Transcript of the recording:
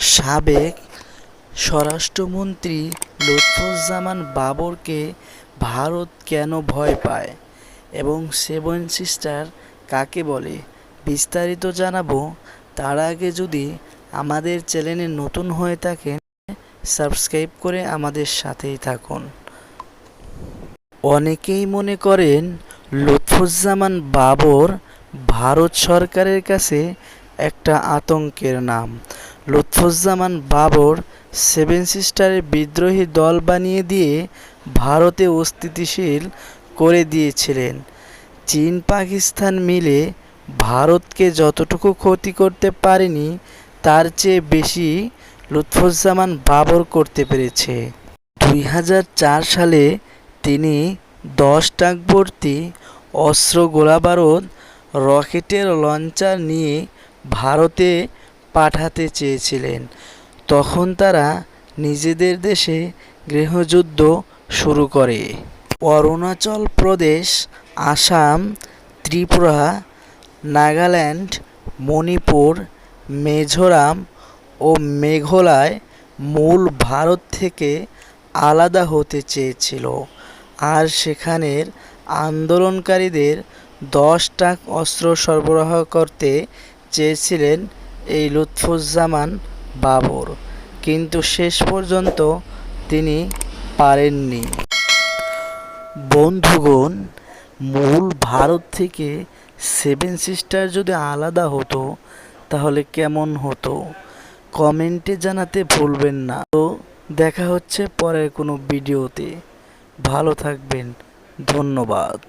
সাবেক স্বরাষ্ট্রমন্ত্রী লুৎফুজ্জামান বাবরকে ভারত কেন ভয় পায় এবং সেভেন সিস্টার কাকে বলে বিস্তারিত জানাবো। তার আগে যদি আমাদের চ্যানেলে নতুন হয়ে থাকেন সাবস্ক্রাইব করে আমাদের সাথেই থাকুন। অনেকেই মনে করেন লুৎফুজ্জামান বাবর ভারত সরকারের কাছে একটা আতঙ্কের নাম। লুৎফুজ্জামান বাবর সেভেন সিস্টারের বিদ্রোহী দল বানিয়ে দিয়ে ভারতে অস্থিতিশীল করে দিয়েছিলেন। চীন পাকিস্তান মিলে ভারতকে যতটুকু ক্ষতি করতে পারেনি তার চেয়ে বেশি লুৎফুজ্জামান বাবর করতে পেরেছে। 2004 সালে তিনি 10 ট্রাক ভর্তি অস্ত্র, গোলাবারুদ, রকেটের লঞ্চার নিয়ে ভারতে পাঠাতে চেয়েছিলেন। তখন তারা নিজেদের দেশে গৃহযুদ্ধ শুরু করে। অরুণাচল প্রদেশ, আসাম, ত্রিপুরা, নাগাল্যান্ড, মণিপুর, মিজোরাম ও মেঘালয় মূল ভারত থেকে আলাদা হতে চেয়েছিল, আর সেখানের আন্দোলনকারীদের 10 ট্রাক অস্ত্র সরবরাহ করতে চেয়েছিলেন এই লুৎফুজ্জামান বাবর, কিন্তু শেষ পর্যন্ত তিনি পারেননি। বন্ধুগণ, মূল ভারত থেকে সেভেন সিস্টার যদি আলাদা হতো তাহলে কেমন হতো কমেন্টে জানাতে ভুলবেন না। তো দেখা হচ্ছে পরের কোনো ভিডিওতে। ভালো থাকবেন, ধন্যবাদ।